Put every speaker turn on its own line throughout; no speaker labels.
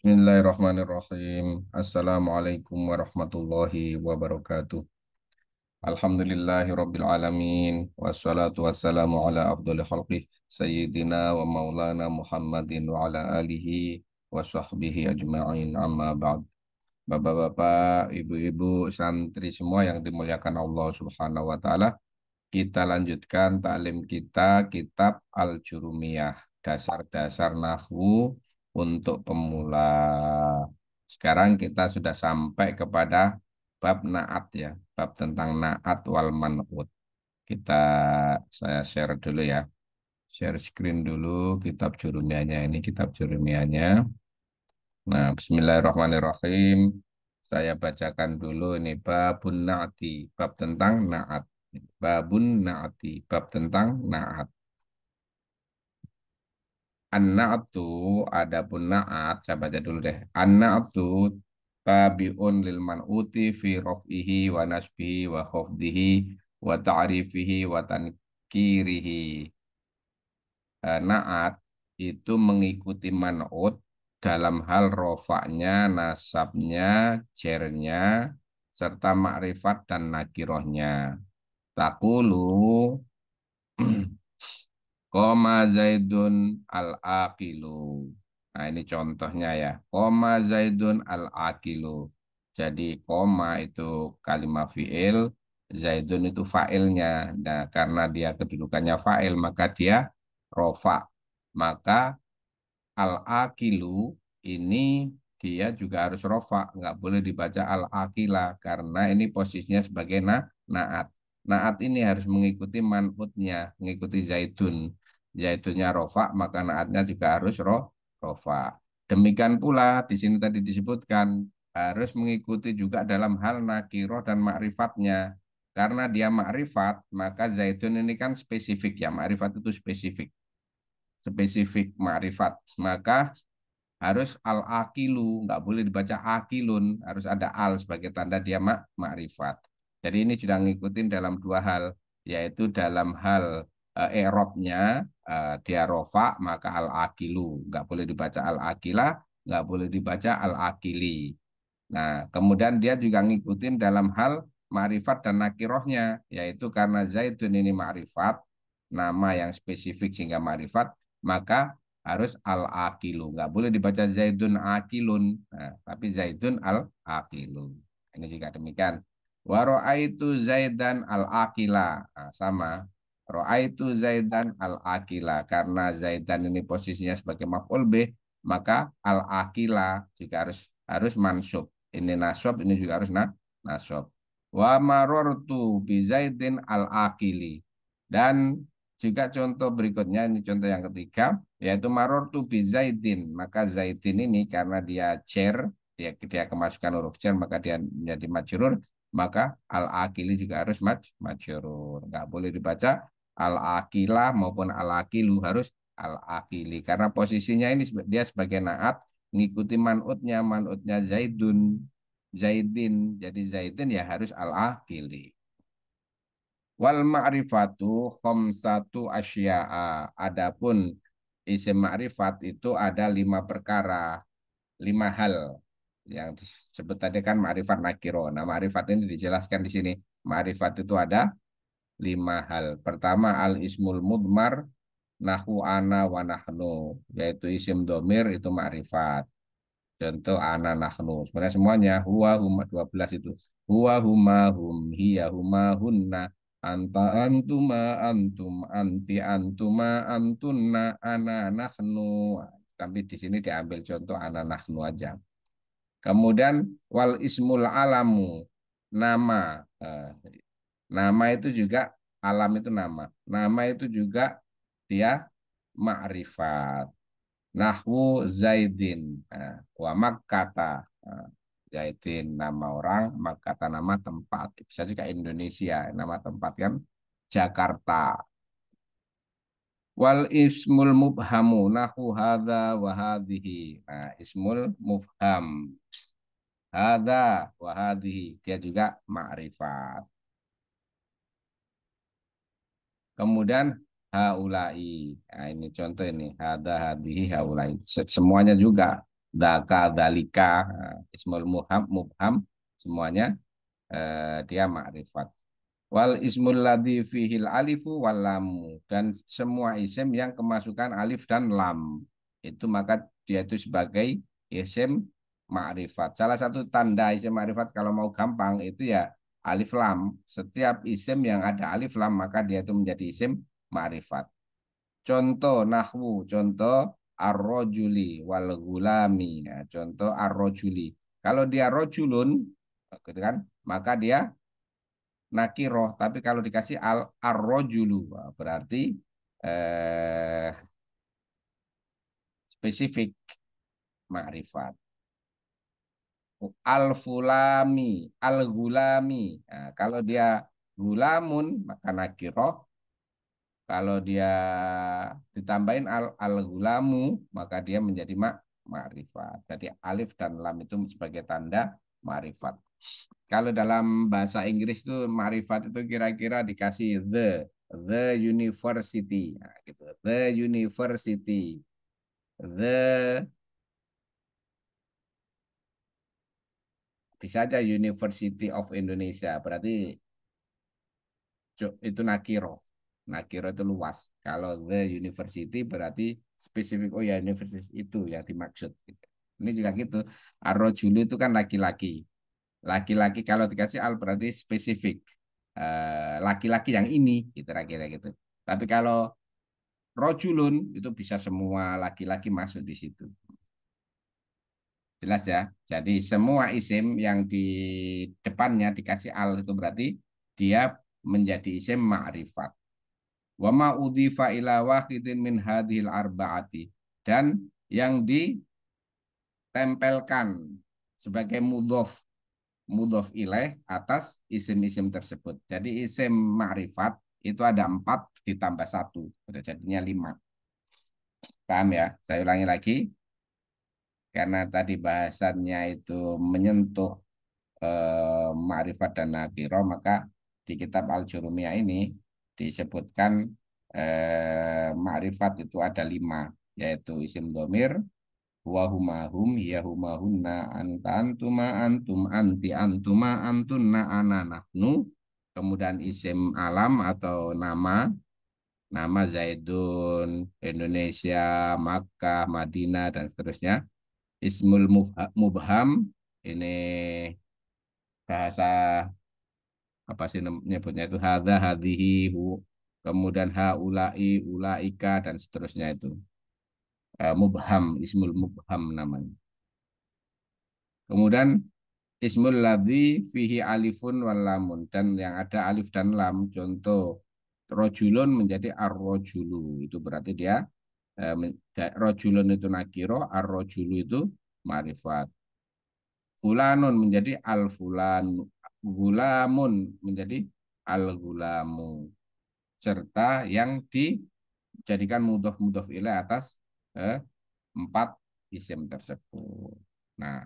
Bismillahirrahmanirrahim. Assalamualaikum warahmatullahi wabarakatuh. Alhamdulillahi rabbil alamin. Wassalatu wassalamu ala afdhalil khalqih. Sayyidina wa maulana Muhammadin wa ala alihi wa sahbihi ajma'in amma ba'd. Bapak-bapak, ibu-ibu, santri semua yang dimuliakan Allah subhanahu wa ta'ala. Kita lanjutkan taklim kita kitab Al-Jurumiyah. Dasar-dasar nahwu untuk pemula. Sekarang kita sudah sampai kepada bab naat ya, bab tentang naat wal man'ut. Kita saya share dulu ya. Share screen dulu kitab Jurumiyahnya ini kitab Jurumiyahnya. Nah, bismillahirrahmanirrahim. Saya bacakan dulu ini babun naati, bab tentang naat. Babun naati, bab tentang naat. An-na'atu adapun na'at saya baca dulu deh. An-na'atu tabi'un lil man'uti fi raf'ihi wa nasbihi wa khafdihi wa ta'rifihi wa tankirihi. Na'at itu mengikuti man'ut dalam hal rofaknya, nasabnya, jernya, serta makrifat dan nakirohnya. Takulu koma Zaidun al-aqilu. Nah, ini contohnya ya. Koma Zaidun al-aqilu. Jadi koma itu kalimat fi'il, Zaidun itu fa'ilnya. Nah, karena dia kedudukannya fa'il, maka dia rofa. Maka al-aqilu ini dia juga harus rofa. Nggak boleh dibaca al-aqila. Karena ini posisinya sebagai naat. Naat ini harus mengikuti man'utnya, mengikuti Zaidun. Zaidunnya rofa, maka naatnya juga harus rofa. Demikian pula di sini tadi disebutkan harus mengikuti juga dalam hal nakiroh dan makrifatnya. Karena dia makrifat, maka Zaidun ini kan spesifik ya. Makrifat itu spesifik. Spesifik makrifat. Maka harus al-akilu, nggak boleh dibaca akilun, harus ada al sebagai tanda dia makrifat. Jadi ini sudah ngikutin dalam dua hal, yaitu dalam hal i'rabnya dia rofa maka al-akilu, nggak boleh dibaca al-akila, nggak boleh dibaca al-akili. Nah, kemudian dia juga ngikutin dalam hal ma'rifat dan nakirohnya, yaitu karena Zaidun ini ma'rifat, nama yang spesifik sehingga ma'rifat, maka harus al-aqilu. Nggak boleh dibaca Zaidun akilun, nah, tapi Zaidun al-aqilu. Ini juga demikian. Wa ra'aitu Zaidan al-aqila. Nah, sama. Ra'aitu Zaidan al-aqila. Karena Zaidan ini posisinya sebagai maf'ul bih, maka al-aqila juga harus mansub. Ini nasab, ini juga harus nasab. Wa marortu bi Zaidin al-aqili. Dan juga contoh berikutnya, ini contoh yang ketiga, yaitu marortu bi Zaidin. Maka Zaidin ini karena dia cer, dia kemasukan huruf cer, maka dia menjadi majrur, maka al-aqili juga harus majrur. Nggak boleh dibaca al-aqila maupun al-aqilu, harus al-aqili. Karena posisinya ini dia sebagai naat, ngikuti manutnya Zaidin, jadi Zaidin ya harus al-aqili. Wal ma'rifatu khamsatu asya'a. Adapun isim ma'rifat itu ada 5 perkara, 5 hal yang disebut tadi kan ma'rifat nakiro. Nah, ma'rifat ini dijelaskan di sini. Ma'rifat itu ada 5 hal. Pertama al ismul mudmar, nahu ana wa nahnu, yaitu isim domir itu ma'rifat. Contoh ana nahnu. Sebenarnya semuanya huwa huma 12 itu. Huwa huma hum hiya huma hunna anta antuma antum anti antuma antunna ana nahnu. Tapi di sini diambil contoh ana nahnu aja. Kemudian wal ismul alamu, nama. Nama itu juga alam itu nama. Nama itu juga dia ma'rifat. Nahwu Zaidin, wa Makkata, Zaidin nama orang, Makkata nama tempat. Bisa juga Indonesia, nama tempat kan Jakarta. Wal ismul mubhamu, nahu hadha wa hadhihi. Nah, ismul mubham, hadha wa hadhihi, dia juga ma'rifat. Kemudian haulai. Nah, ini contoh ini. Hadha hadhihi haulai. Semuanya juga. daka, dalika, ismul mubham semuanya dia ma'rifat. Wal ismul ladzi fihil alifu wal lamu, dan semua isim yang kemasukan alif dan lam itu maka dia itu sebagai isim ma'rifat. Salah satu tanda isim ma'rifat kalau mau gampang itu ya alif lam. Setiap isim yang ada alif lam maka dia itu menjadi isim ma'rifat. Contoh nahwu, contoh ar-rajuli wal gulami. Ya, contoh ar-rajuli. Kalau dia rojulun, gitu kan, maka dia nakiroh. Tapi kalau dikasih ar-rajulu, berarti eh, spesifik makrifat. Al-fulami, al-gulami. Nah, kalau dia gulamun, maka nakiroh. Kalau dia ditambahin al-gulamu, maka dia menjadi makrifat. Jadi alif dan lam itu sebagai tanda makrifat. Kalau dalam bahasa Inggris itu makrifat itu kira-kira dikasih the university, nah, gitu. The university, the bisa aja University of Indonesia. Berarti itu nakiro. Nakiro itu luas. Kalau the university berarti spesifik. Oh ya, universitas itu yang dimaksud. Gitu. Ini juga gitu. Ar-rajulu itu kan laki-laki. Laki-laki kalau dikasih al berarti spesifik. Laki-laki yang ini, gitu kira-kira gitu. Tapi kalau rojulun itu bisa semua laki-laki masuk di situ. Jelas ya. Jadi semua isim yang di depannya dikasih al itu berarti dia menjadi isim ma'rifat. Wa ma udhifa ila wahidin min hadhil arba'ati. Dan yang ditempelkan sebagai mudhof ilaih atas isim-isim tersebut. Jadi isim ma'rifat itu ada 4 ditambah satu, udah jadinya 5. Paham ya? Saya ulangi lagi, karena tadi bahasannya itu menyentuh ma'rifat dan nakiro, maka di kitab Al-Jurumiyah ini disebutkan ma'rifat itu ada 5, yaitu isim domir, wa huma hum, hiya huma hunna, anta antuma antum, anti antuma antunna, ana nahnu. Kemudian isim alam atau nama Zaidun, Indonesia, Makkah, Madinah dan seterusnya. Ismul mubham ini bahasa apa sih nyebutnya itu, hadza hadhihi hu, kemudian haulai ulaika dan seterusnya itu. Mubham, ismul mubham namanya. Kemudian ismul ladzi fihi alifun wal lamun, dan yang ada alif dan lam, contoh rojulun menjadi ar-rojulu, itu berarti dia rojulun itu nakiro, ar-rojulu itu ma'rifat. Fulanun menjadi al-fulan, gulamun menjadi al-gulamu, serta yang dijadikan mudhof ilaih atas 4 isim tersebut. Nah,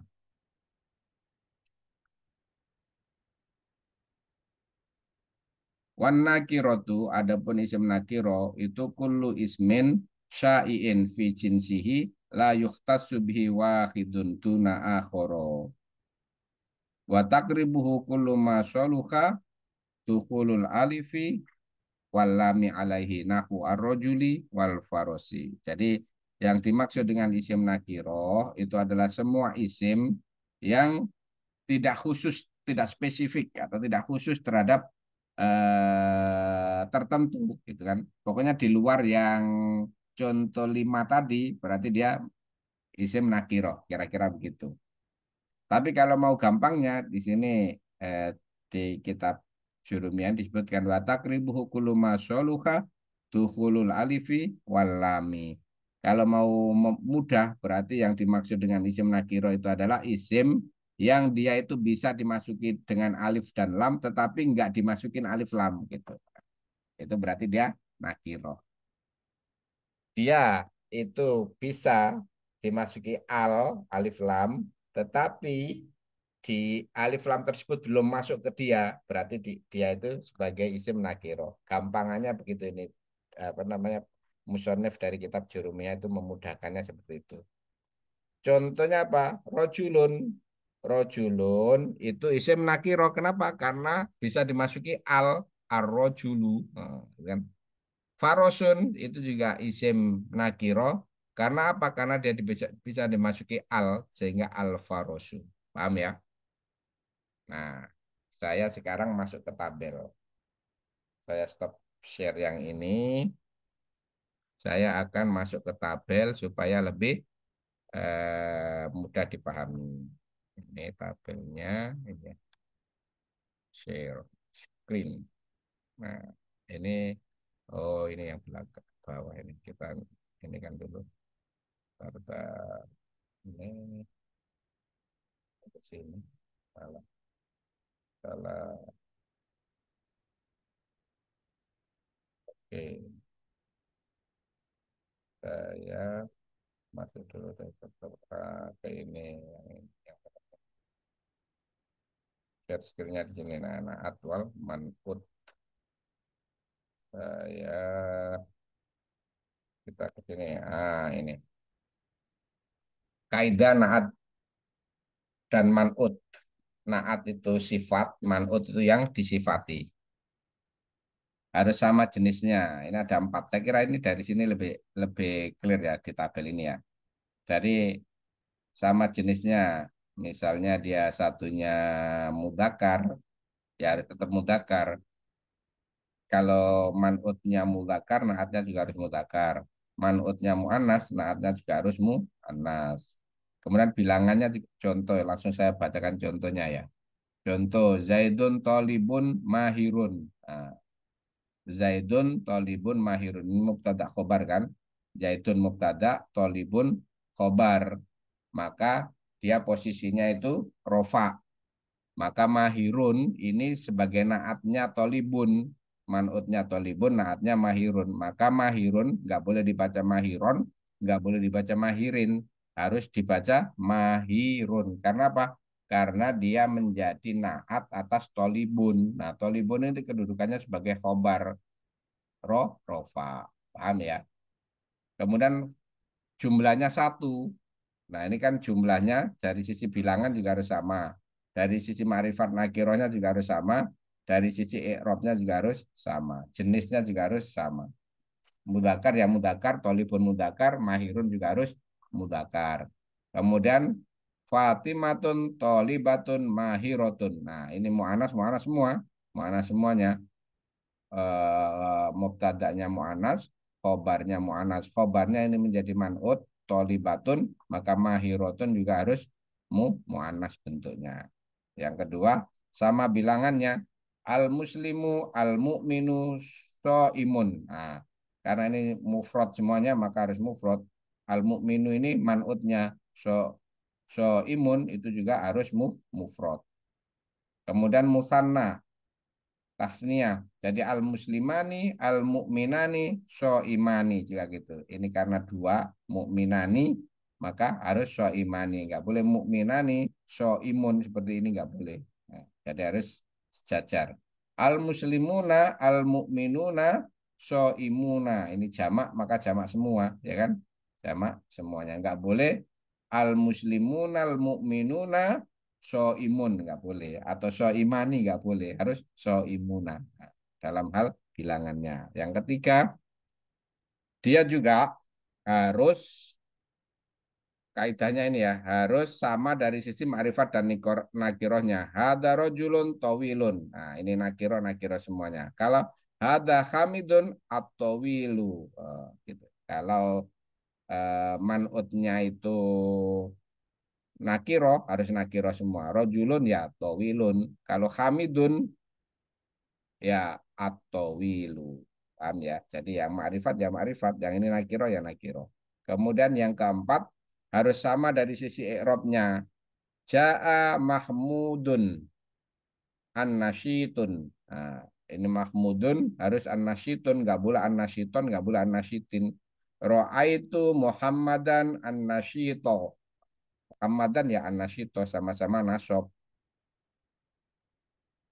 wan nakirotu, adapun isim nakiro itu kullu ismin syai'in fi jinsihi la yukhtassu bihi wahidun tuna akhara. Wa taqribuhu kullu ma shaluha dukhulul alifi wal lami alaihi nahu ar-rajuli wal farosi. Jadi yang dimaksud dengan isim nakiro itu adalah semua isim yang tidak khusus, tidak spesifik atau tidak khusus terhadap tertentu, gitu kan. Pokoknya di luar yang contoh 5 tadi, berarti dia isim nakiro, kira-kira begitu. Tapi kalau mau gampangnya di sini eh, di kitab Syurumian disebutkan wa takribuhu kullu ma soluha dukhulul alifi wal lami. Kalau mau mudah berarti yang dimaksud dengan isim nakiro itu adalah isim yang dia itu bisa dimasuki dengan alif dan lam tetapi enggak dimasukin alif lam gitu. Itu berarti dia nakiro. Dia itu bisa dimasuki alif lam, tetapi di alif lam tersebut belum masuk ke dia, berarti dia itu sebagai isim nakiro. Gampangannya begitu ini, apa namanya, musonef dari kitab Jurumiyah itu memudahkannya seperti itu. Contohnya apa? Rojulun. Rojulun itu isim nakiro. Kenapa? Karena bisa dimasuki ar-rojulu. Nah, kan? Farosun itu juga isim nakiro. Karena apa? Karena dia bisa dimasuki sehingga al-farosu. Paham ya? Nah, saya sekarang masuk ke tabel. Saya stop share yang ini. Saya akan masuk ke tabel supaya lebih mudah dipahami. Ini tabelnya, ini ya, share screen. Nah, ini, oh ini yang belakang bawah ini kita ini kan dulu. Serta ini ke sini. Salah, salah. Oke, saya masuk dulu ke ini yang share screen-nya di sini. Nah, aktual manput saya kita ke sini. Ah, ini kaidah naat dan manut. Naat itu sifat, manut itu yang disifati. Harus sama jenisnya. Ini ada empat. Saya kira ini dari sini lebih lebih clear ya di tabel ini ya. Dari sama jenisnya. Misalnya dia satunya mudakar, ya harus tetap mudakar. Kalau manutnya mudakar, naatnya juga harus mudakar. Manutnya mu'annas, naatnya juga harus mu'annas. Kemudian bilangannya contoh, langsung saya bacakan contohnya ya. Contoh, Zaidun tolibun mahirun. Nah, Zaidun tolibun mahirun. Ini mubtada khobar kan? Zaidun mubtada, tolibun khobar. Maka dia posisinya itu rofa. Maka mahirun ini sebagai naatnya tolibun. Manutnya tolibun, naatnya mahirun. Maka mahirun nggak boleh dibaca mahiron, nggak boleh dibaca mahirin. Harus dibaca mahirun. Karena apa? Karena dia menjadi naat atas tolibun. Nah, tolibun itu kedudukannya sebagai khobar. Rofa. Paham ya? Kemudian jumlahnya satu. Nah, ini kan jumlahnya dari sisi bilangan juga harus sama. Dari sisi ma'rifat nakirohnya juga harus sama. Dari sisi i'robnya juga harus sama. Jenisnya juga harus sama. Mudakar ya mudakar, tolibun mudakar, mahirun juga harus mudakar. Kemudian Fatimatun, tolibatun, mahirotun. Nah, ini mu'anas, mu'anas semua. Mu'anas semuanya. Mubtada'nya mu'anas, khobarnya mu'anas. Khobarnya ini menjadi man'ut, tolibatun, maka mahirotun juga harus mu'anas bentuknya. Yang kedua, sama bilangannya, al-muslimu, al-mu'minu, so'imun. Nah, karena ini mufrad semuanya, maka harus mufrad. Al-mu'minu ini man'utnya, so'imun itu juga harus mufrad. Kemudian musanna, tasniyah. Jadi al muslimani, al mukminani, so imani juga gitu. Ini karena dua mukminani maka harus so imani. Nggak boleh mukminani so imun seperti ini nggak boleh. Nah, jadi harus sejajar. Al muslimuna, al mukminuna, so imuna. Ini jamak maka jamak semua, ya kan? Jamak semuanya. Nggak boleh al muslimuna, al mukminuna, so imun nggak boleh atau so imani nggak boleh harus so imuna dalam hal bilangannya. Yang ketiga dia juga harus kaidahnya ini ya harus sama dari sisi ma'rifat dan nakirohnya. Hada rojulun tawilun. Nah ini nakiro semuanya. Kalau hada hamidun at-tawilu, gitu. Kalau manutnya itu nakiro harus nakiro semua. Rojulun ya tawilun. Kalau hamidun ya atau wilu. Paham ya? Jadi yang ma'rifat ya ma'rifat, yang ini nakiro ya nakiro. Kemudian yang keempat harus sama dari sisi i'rabnya. Ja'a mahmudun an-nasyitun. Nah, ini mahmudun harus an-nasyitun, nggak boleh an-nasyiton, nggak boleh an-nasyitin. Ra'aitu Muhammadan an-nasyito. Muhammadan ya an-nasyito sama-sama nasab.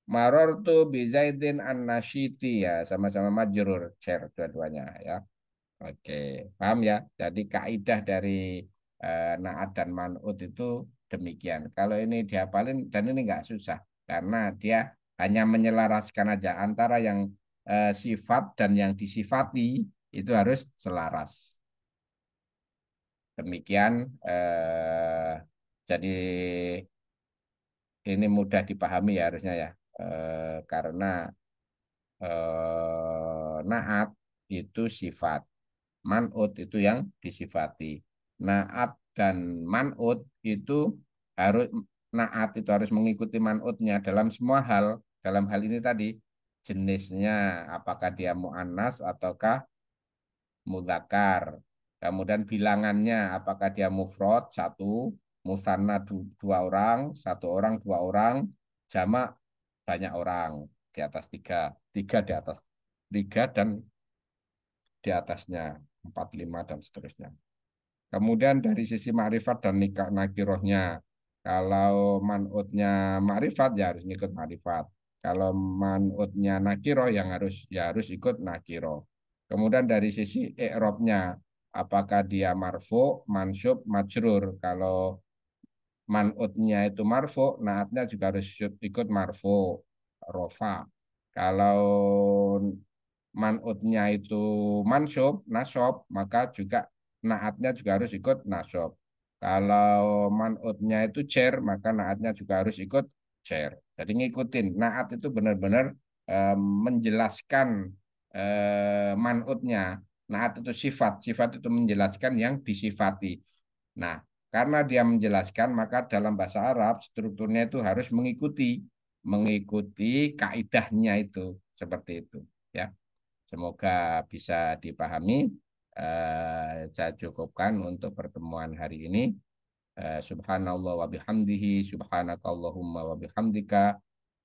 Marortu bizaidin an-nasyiti ya sama-sama majrur share dua-duanya ya. Oke, paham ya? Jadi kaidah dari naat dan man'ut itu demikian. Kalau ini dihafalin dan ini nggak susah karena dia hanya menyelaraskan aja antara yang sifat dan yang disifati itu harus selaras. Demikian jadi ini mudah dipahami ya harusnya ya. Karena naat itu sifat, man'ut itu yang disifati. Naat dan man'ut itu harus naat itu harus mengikuti man'utnya dalam semua hal. Dalam hal ini tadi jenisnya apakah dia muannas ataukah mudzakkar. Kemudian bilangannya apakah dia mufrad satu, musanna dua orang, satu orang, dua orang, jamak banyak orang di atas tiga, tiga di atas tiga dan di atasnya empat, lima dan seterusnya. Kemudian dari sisi makrifat dan nikah nakirohnya, kalau manutnya makrifat ya harus ikut makrifat. Kalau manutnya nakiroh yang harus ikut nakiroh. Kemudian dari sisi i'rabnya, apakah dia marfu, mansub, majrur. Kalau man'utnya itu marfu, naatnya juga harus ikut marfu, rofa. Kalau man'utnya itu mansub, nasob, maka juga naatnya juga harus ikut nasob. Kalau man'utnya itu cer, maka naatnya juga harus ikut cer. Jadi ngikutin. Naat itu benar-benar menjelaskan man'utnya. Naat itu sifat, sifat itu menjelaskan yang disifati. Nah, karena dia menjelaskan, maka dalam bahasa Arab strukturnya itu harus mengikuti kaidahnya itu seperti itu. Ya, semoga bisa dipahami. Saya cukupkan untuk pertemuan hari ini. Subhanallah wa bihamdihi, subhanakallahumma wa bihamdika,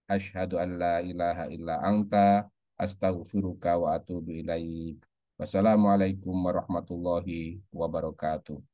asyhadu an la ilaha illa anta, astaghfiruka wa atubu ilaik. Wassalamualaikum warahmatullahi wabarakatuh.